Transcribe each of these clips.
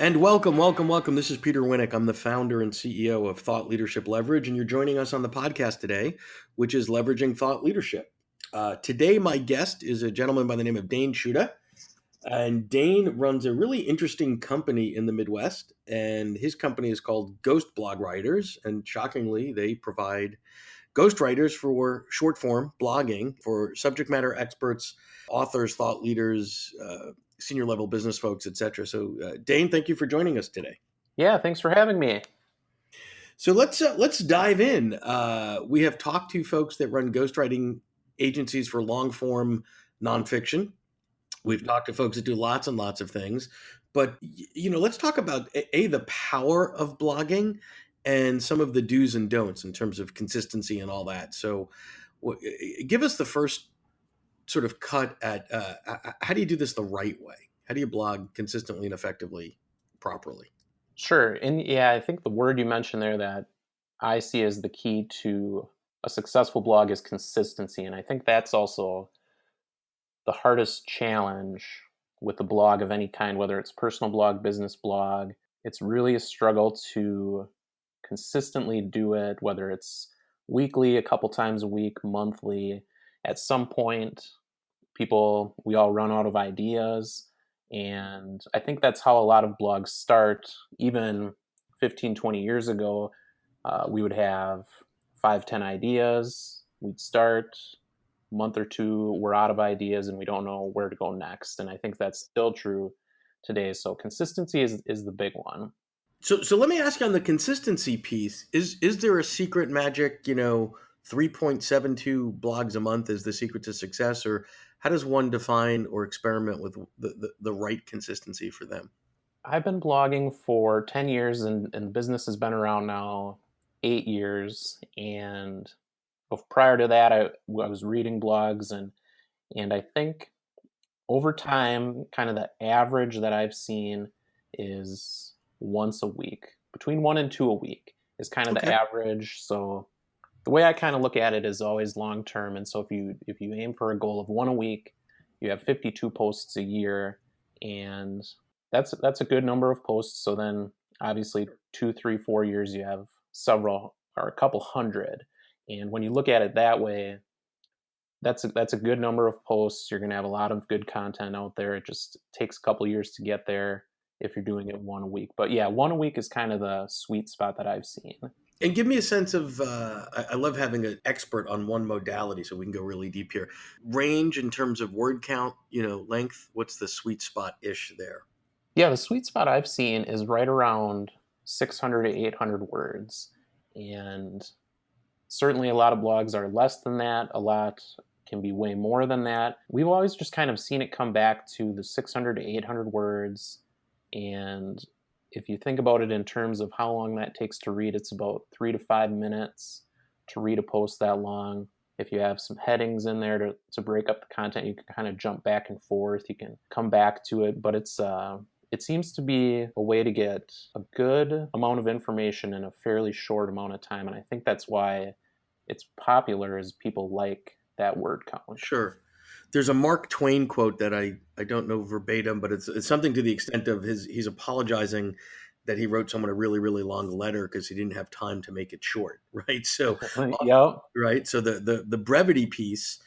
And welcome, welcome, welcome. This is Peter Winick. I'm the founder and CEO of Thought Leadership Leverage, and you're joining us on the podcast today, which is Leveraging Thought Leadership. Today, my guest is a gentleman by the name of Dayne Shuda, and Dayne runs a really interesting company in the Midwest, and his company is called Ghost Blog Writers, and shockingly, they provide ghostwriters for short form blogging for subject matter experts, authors, thought leaders, senior level business folks, etc. So, Dayne, thank you for joining us today. Yeah, thanks for having me. So let's dive in. We have talked to folks that run ghostwriting agencies for long form nonfiction. We've talked to folks that do lots and lots of things, but let's talk about the power of blogging and some of the do's and don'ts in terms of consistency and all that. So, give us the first sort of cut at how do you do this the right way? How do you blog consistently and effectively, properly? Sure. And yeah, I think the word you mentioned there that I see as the key to a successful blog is consistency. And I think that's also the hardest challenge with a blog of any kind, whether it's personal blog, business blog. It's really a struggle to consistently do it, whether it's weekly, a couple times a week, monthly. At some point, we all run out of ideas. And I think that's how a lot of blogs start. Even 15, 20 years ago, we would have 5, 10 ideas. We'd start, a month or two, we're out of ideas and we don't know where to go next. And I think that's still true today. So consistency is the big one. So let me ask you on the consistency piece, is there a secret magic, 3.72 blogs a month is the secret to success, or how does one define or experiment with the right consistency for them? I've been blogging for 10 years and the business has been around now 8 years. And prior to that, I was reading blogs and I think over time, kind of the average that I've seen is once a week, between 1 and 2 a week is kind of the Okay. average. So the way I kind of look at it is always long term. And so if you aim for a goal of 1 a week, you have 52 posts a year, and that's a good number of posts. So then obviously 2, 3, 4 years, you have several or a couple hundred. And when you look at it that way, that's a good number of posts. You're going to have a lot of good content out there. It just takes a couple years to get there if you're doing it 1 a week. But yeah, 1 a week is kind of the sweet spot that I've seen. And give me a sense of, I love having an expert on one modality so we can go really deep here. Range in terms of word count, length, what's the sweet spot-ish there? Yeah, the sweet spot I've seen is right around 600 to 800 words. And certainly a lot of blogs are less than that. A lot can be way more than that. We've always just kind of seen it come back to the 600 to 800 words. And if you think about it in terms of how long that takes to read, it's about 3 to 5 minutes to read a post that long. If you have some headings in there to break up the content, you can kind of jump back and forth. You can come back to it, but it seems to be a way to get a good amount of information in a fairly short amount of time. And I think that's why it's popular, is people like that word count. Sure. There's a Mark Twain quote that I don't know verbatim, but it's something to the extent of he's apologizing that he wrote someone a really, really long letter because he didn't have time to make it short, right? So, Yep. right. So the brevity piece,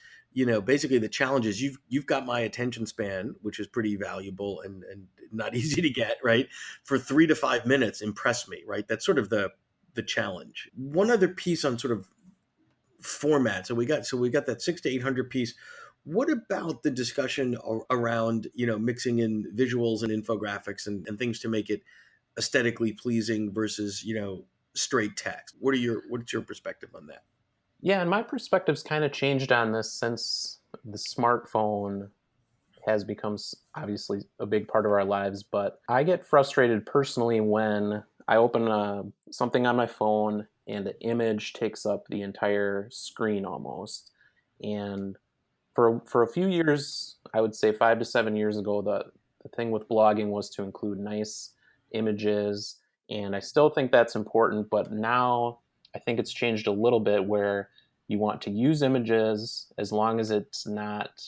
basically the challenge is you've got my attention span, which is pretty valuable and not easy to get, right? For 3 to 5 minutes, impress me, right? That's sort of the challenge. One other piece on sort of format. So we got that 6 to 800 piece. What about the discussion around mixing in visuals and infographics and things to make it aesthetically pleasing versus straight text? What's your perspective on that? Yeah, and my perspective's kind of changed on this since the smartphone has become obviously a big part of our lives. But I get frustrated personally when I open something on my phone and the image takes up the entire screen almost. And for a few years, I would say 5 to 7 years ago, the thing with blogging was to include nice images, and I still think that's important. But now I think it's changed a little bit where you want to use images as long as it's not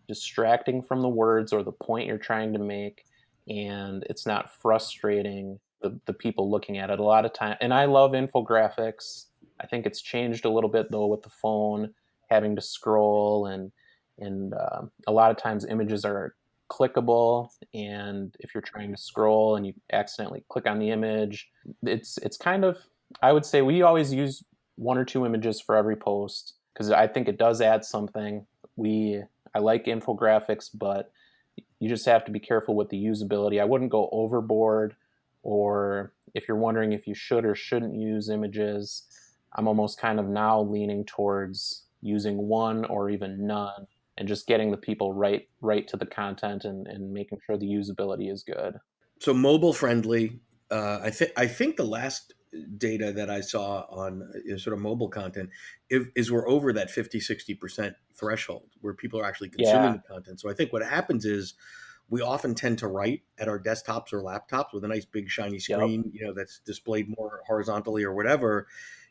distracting from the words or the point you're trying to make. and it's not frustrating the people looking at it a lot of time. And I love infographics. I think it's changed a little bit though with the phone having to scroll, and a lot of times images are clickable, and if you're trying to scroll and you accidentally click on the image, it's kind of, I would say we always use one or two images for every post because I think it does add something. We I like infographics, but you just have to be careful with the usability. I wouldn't go overboard, or if you're wondering if you should or shouldn't use images, I'm almost kind of now leaning towards using one or even none and just getting the people right to the content, and making sure the usability is good. So mobile friendly. I think the last data that I saw on sort of mobile content is we're over that 50-60% threshold where people are actually consuming Yeah. the content. So I think what happens is we often tend to write at our desktops or laptops with a nice big shiny Yep. screen, that's displayed more horizontally or whatever.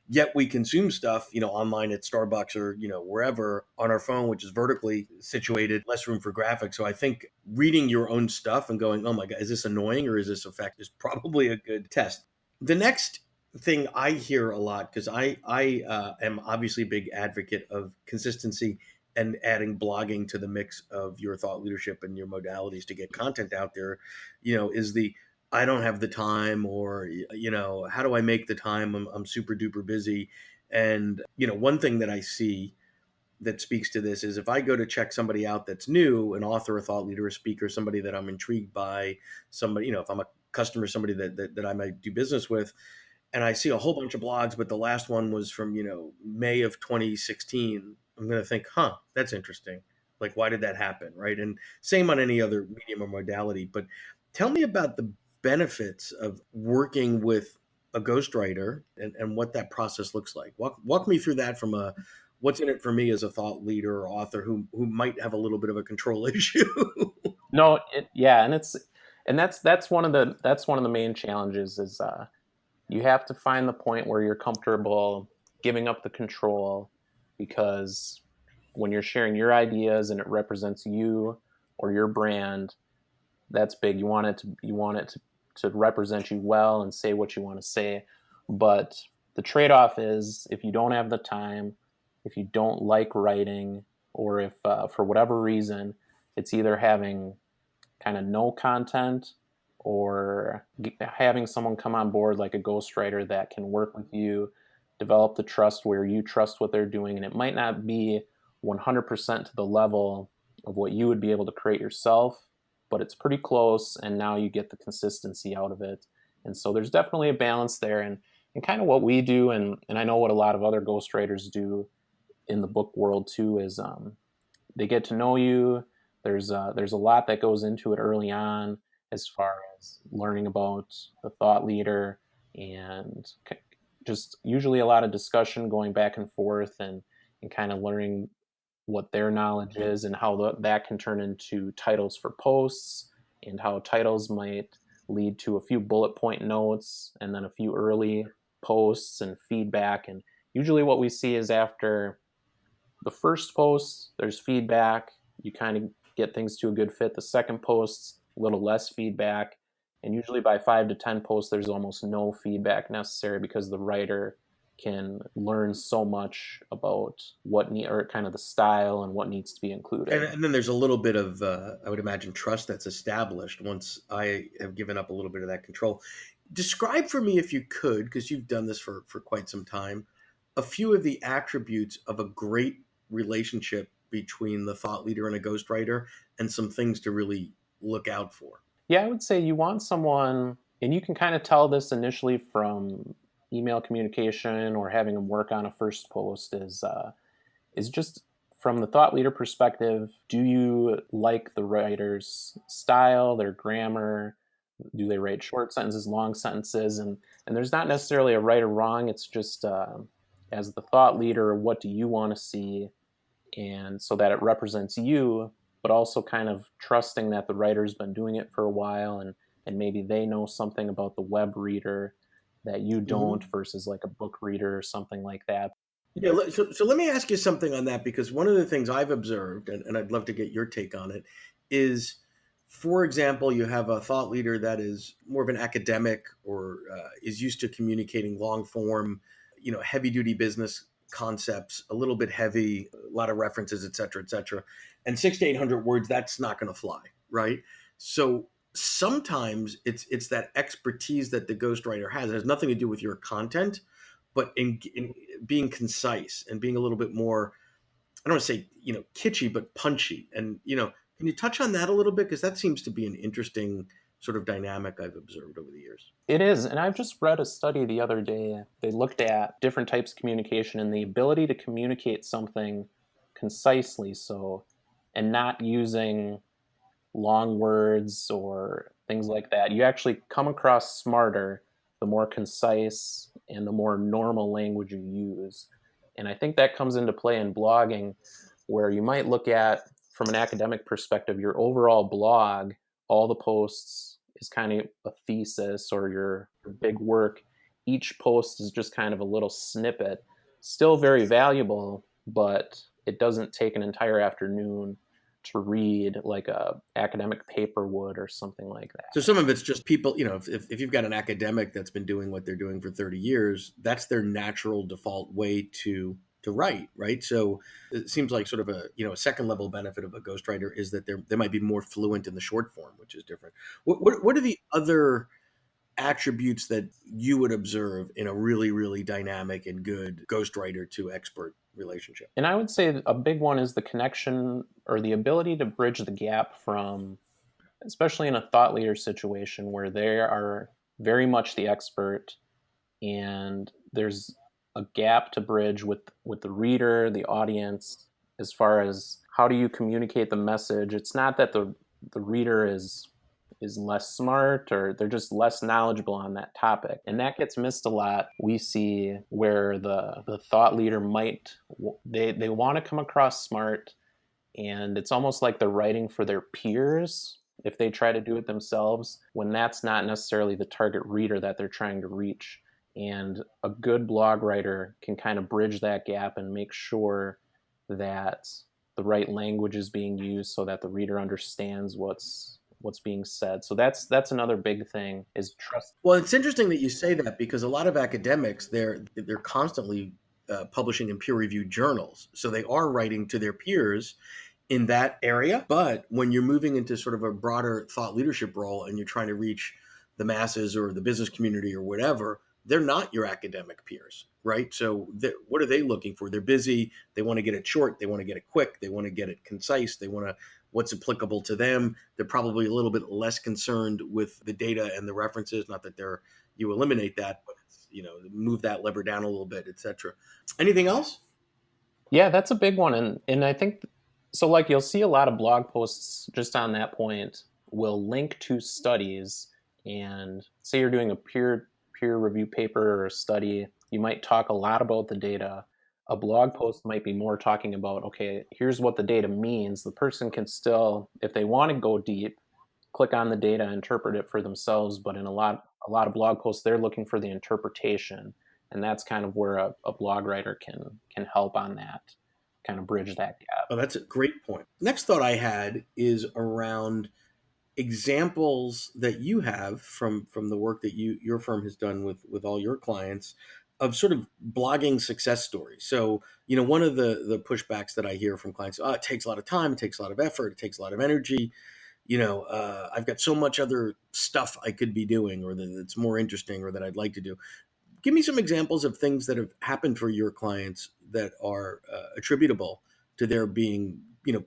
Yet we consume stuff, online at Starbucks or, wherever on our phone, which is vertically situated, less room for graphics. So I think reading your own stuff and going, oh my God, is this annoying or is this effective is probably a good test. The next thing I hear a lot, because I am obviously a big advocate of consistency and adding blogging to the mix of your thought leadership and your modalities to get content out there, is the I don't have the time, or how do I make the time? I'm super duper busy. And one thing that I see that speaks to this is if I go to check somebody out that's new, an author, a thought leader, a speaker, somebody that I'm intrigued by, somebody, if I'm a customer, somebody that I might do business with, and I see a whole bunch of blogs, but the last one was from, May of 2016, I'm going to think, huh, that's interesting. Like, why did that happen? Right. And same on any other medium or modality. But tell me about the benefits of working with a ghostwriter, and what that process looks like. Walk me through that from a what's in it for me as a thought leader or author who might have a little bit of a control issue. No, yeah, and that's one of the main challenges is you have to find the point where you're comfortable giving up the control, because when you're sharing your ideas and it represents you or your brand, that's big. You want it to represent you well and say what you want to say. But the trade-off is if you don't have the time, if you don't like writing, or if for whatever reason it's either having kind of no content, or having someone come on board like a ghostwriter that can work with you, develop the trust where you trust what they're doing, and it might not be 100% to the level of what you would be able to create yourself, but it's pretty close, and now you get the consistency out of it. And so there's definitely a balance there, and kind of what we do, and I know what a lot of other ghostwriters do in the book world too, is they get to know you. There's a lot that goes into it early on, as far as learning about the thought leader, and just usually a lot of discussion going back and forth, and kind of learning what their knowledge is, and how that can turn into titles for posts, and how titles might lead to a few bullet point notes and then a few early posts and feedback. And usually what we see is after the first post, there's feedback. You kind of get things to a good fit. The second post, a little less feedback. And usually by 5 to 10 posts, there's almost no feedback necessary, because the writer can learn so much about or kind of the style and what needs to be And, included. and then there's a little bit of, I would imagine, trust that's established once I have given up a little bit of that control. Describe for me, if you could, because you've done this for quite some time, a few of the attributes of a great relationship between the thought leader and a ghostwriter, and some things to really look out for. Yeah, I would say you want someone, and you can kind of tell this initially from email communication or having them work on a first post, is just from the thought leader perspective, do you like the writer's style, their grammar? Do they write short sentences, long sentences? And there's not necessarily a right or wrong. It's just as the thought leader, what do you want to see? And so that it represents you, but also kind of trusting that the writer's been doing it for a while, and maybe they know something about the web reader that you don't, Hmm. versus like a book reader or something like that. Yeah, so let me ask you something on that, because one of the things I've observed, and I'd love to get your take on it, is For example, you have a thought leader that is more of an academic or is used to communicating long form, heavy duty business concepts, a little bit heavy, a lot of references, et cetera, et cetera. And 6 to 800 words, that's not going to fly, right? So sometimes it's that expertise that the ghostwriter has. It has nothing to do with your content, but in being concise and being a little bit more, I don't want to say, kitschy, but punchy. And, can you touch on that a little bit? Because that seems to be an interesting sort of dynamic I've observed over the years. It is, and I've just read a study the other day. They looked at different types of communication and the ability to communicate something concisely, so, and not using long words or things like that. You actually come across smarter the more concise and the more normal language you use. And I think that comes into play in blogging, where you might look at, from an academic perspective, your overall blog, all the posts is kind of a thesis or your big work. Each post is just kind of a little snippet, still very valuable, but it doesn't take an entire afternoon to read like a academic paper would or something like that. So some of it's just people, if you've got an academic that's been doing what they're doing for 30 years, that's their natural default way to write, right? So it seems like sort of a second level benefit of a ghostwriter is that they might be more fluent in the short form, which is different. What are the other attributes that you would observe in a really, really dynamic and good ghostwriter to expert relationship? And I would say a big one is the connection or the ability to bridge the gap from, especially in a thought leader situation where they are very much the expert and there's a gap to bridge with the reader, the audience, as far as how do you communicate the message. It's not that the reader is less smart or they're just less knowledgeable on that topic, and that gets missed a lot. We see where the thought leader might, they want to come across smart, and it's almost like they're writing for their peers if they try to do it themselves, when that's not necessarily the target reader that they're trying to reach. And a good blog writer can kind of bridge that gap and make sure that the right language is being used so that the reader understands what's being said. So that's another big thing, is trust. Well, it's interesting that you say that because a lot of academics they're constantly publishing in peer reviewed journals, so they are writing to their peers in that area. But when you're moving into sort of a broader thought leadership role and you're trying to reach the masses or the business community or whatever, they're not your academic peers, right? So what are they looking for? They're busy. They want to get it short. They want to get it quick. They want to get it concise. They want to what's applicable to them. They're probably a little bit less concerned with the data and the references. Not that you eliminate that, but move that lever down a little bit, etc. Anything else? Yeah, that's a big one. And I think so, like, you'll see a lot of blog posts just on that point will link to studies, and say you're doing a peer review paper or a study, you might talk a lot about the data. A blog post might be more talking about, okay, here's what the data means. The person can still, if they want to go deep, click on the data, interpret it for themselves. But in a lot of blog posts, they're looking for the interpretation, and that's kind of where a blog writer can help on that, kind of bridge that gap. Oh, that's a great point. Next thought I had is around examples that you have from the work that your firm has done with all your clients of sort of blogging success stories. So, one of the pushbacks that I hear from clients, it takes a lot of time, it takes a lot of effort, it takes a lot of energy. I've got so much other stuff I could be doing, or that's more interesting, or that I'd like to do. Give me some examples of things that have happened for your clients that are attributable to their being,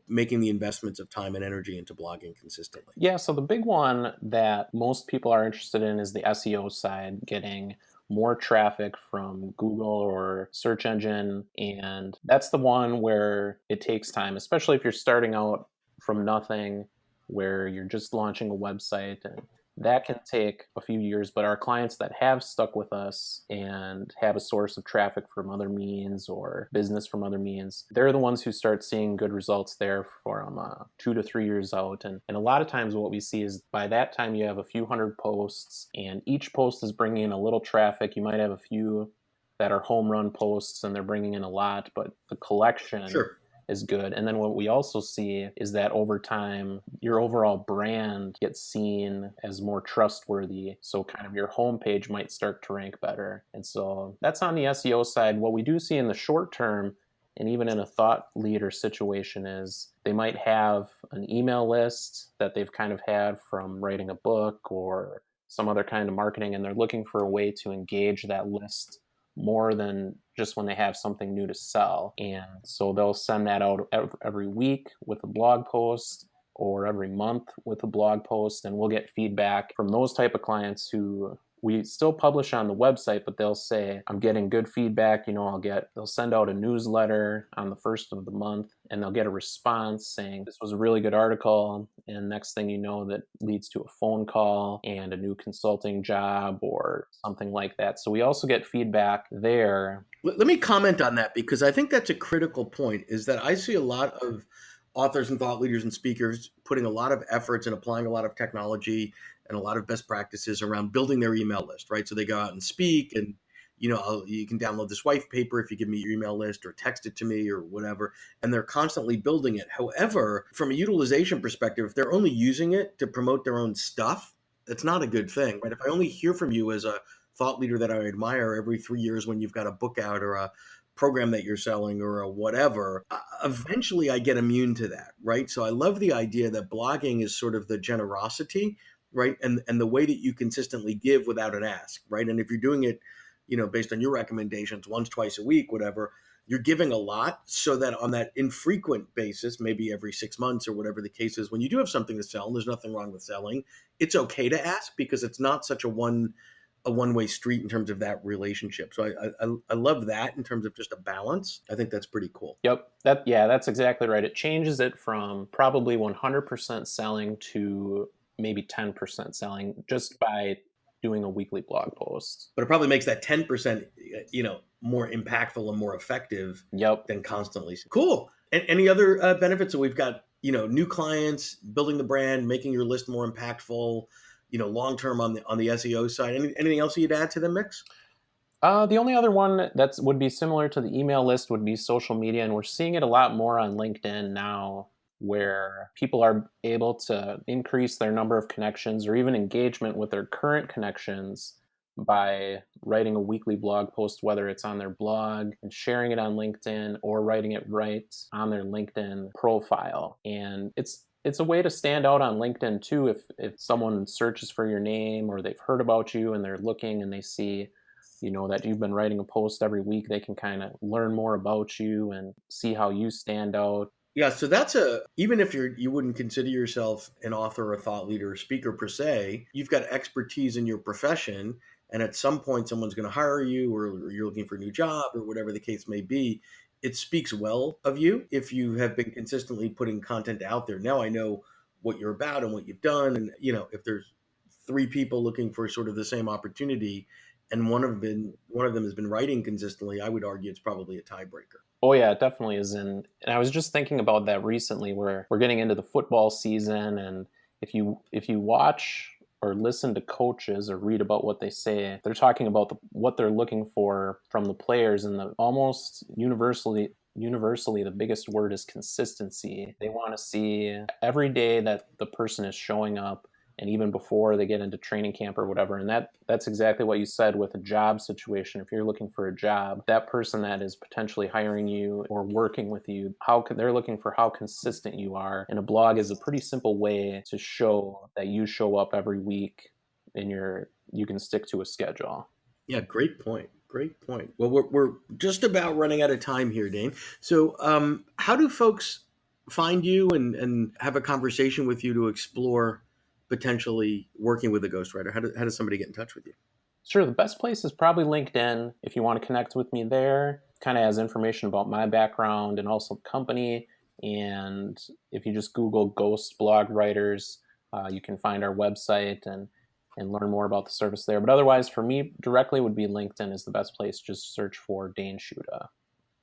making the investments of time and energy into blogging consistently. Yeah, so the big one that most people are interested in is the SEO side, getting more traffic from Google or search engine. And that's the one where it takes time, especially if you're starting out from nothing, where you're just launching a website. And that can take a few years. But our clients that have stuck with us and have a source of traffic from other means or business from other means, they're the ones who start seeing good results there from 2 to 3 years out. And a lot of times what we see is by that time you have a few hundred posts, and each post is bringing in a little traffic. You might have a few that are home run posts and they're bringing in a lot, but the collection Sure. is good. And then what we also see is that over time, your overall brand gets seen as more trustworthy. So kind of your homepage might start to rank better. And so that's on the SEO side. What we do see in the short term, and even in a thought leader situation, is they might have an email list that they've kind of had from writing a book or some other kind of marketing, and they're looking for a way to engage that list more than just when they have something new to sell. And so they'll send that out every week with a blog post or every month with a blog post, and we'll get feedback from those type of clients who we still publish on the website, but they'll say, I'm getting good feedback. They'll send out a newsletter on the first of the month, and they'll get a response saying, this was a really good article. And next thing you know, that leads to a phone call and a new consulting job or something like that. So we also get feedback there. Let me comment on that, because I think that's a critical point, is that I see a lot of authors and thought leaders and speakers putting a lot of efforts and applying a lot of technology and a lot of best practices around building their email list, right? So they go out and speak, and you can download this white paper if you give me your email list, or text it to me or whatever, and they're constantly building it. However, from a utilization perspective, if they're only using it to promote their own stuff, that's not a good thing, right? If I only hear from you as a thought leader that I admire every 3 years when you've got a book out or a program that you're selling or a whatever, eventually I get immune to that, right? So I love the idea that blogging is sort of the generosity, right? And the way that you consistently give without an ask, right? And if you're doing it, based on your recommendations, once, twice a week, whatever, you're giving a lot, so that on that infrequent basis, maybe every 6 months or whatever the case is, when you do have something to sell, and there's nothing wrong with selling, it's okay to ask, because it's not such a one-way street in terms of that relationship. So I love that in terms of just a balance. I think that's pretty cool. Yep. That's exactly right. It changes it from probably 100% selling to maybe 10% selling just by doing a weekly blog post. But it probably makes that 10%, more impactful and more effective Yep. than constantly. Cool. And any other benefits? So we've got, new clients, building the brand, making your list more impactful, long term on the SEO side. Anything else you'd add to the mix? The only other one that would be similar to the email list would be social media, and we're seeing it a lot more on LinkedIn now, where people are able to increase their number of connections or even engagement with their current connections by writing a weekly blog post, whether it's on their blog and sharing it on LinkedIn, or writing it right on their LinkedIn profile. And it's a way to stand out on LinkedIn too. If someone searches for your name, or they've heard about you and they're looking and they see that you've been writing a post every week, they can kind of learn more about you and see how you stand out. Yeah, so even if you wouldn't consider yourself an author, a thought leader, or speaker per se, you've got expertise in your profession, and at some point someone's going to hire you, or you're looking for a new job, or whatever the case may be. It speaks well of you if you have been consistently putting content out there. Now I know what you're about and what you've done, and if there's three people looking for sort of the same opportunity, and one of them has been writing consistently, I would argue it's probably a tiebreaker. Oh yeah, it definitely is. And I was just thinking about that recently, where we're getting into the football season, and if you watch or listen to coaches or read about what they say, they're talking about what they're looking for from the players, and almost universally the biggest word is consistency. They want to see every day that the person is showing up, and even before they get into training camp or whatever. And that's exactly what you said with a job situation. If you're looking for a job, that person that is potentially hiring you or working with you, they're looking for how consistent you are. And a blog is a pretty simple way to show that you show up every week, and you can stick to a schedule. Yeah, great point. Great point. Well, we're just about running out of time here, Dane. So, how do folks find you and have a conversation with you to explore potentially working with a ghostwriter? How does somebody get in touch with you? Sure, the best place is probably LinkedIn. If you want to connect with me there, kind of has information about my background and also the company. And if you just Google Ghost Blog Writers, you can find our website and learn more about the service there. But otherwise, for me directly, would be LinkedIn is the best place. Just search for Dayne Shuda.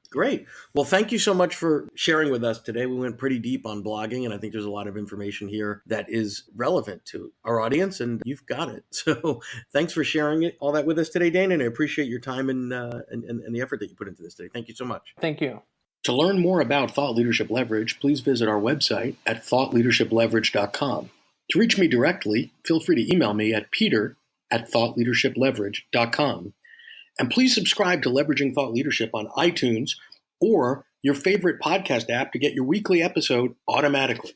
Great. Well, thank you so much for sharing with us today. We went pretty deep on blogging, and I think there's a lot of information here that is relevant to our audience, and you've got it. So thanks for sharing all that with us today, Dane, and I appreciate your time and the effort that you put into this today. Thank you so much. Thank you. To learn more about Thought Leadership Leverage, please visit our website at thoughtleadershipleverage.com. To reach me directly, feel free to email me at peter@thoughtleadershipleverage.com. And please subscribe to Leveraging Thought Leadership on iTunes or your favorite podcast app to get your weekly episode automatically.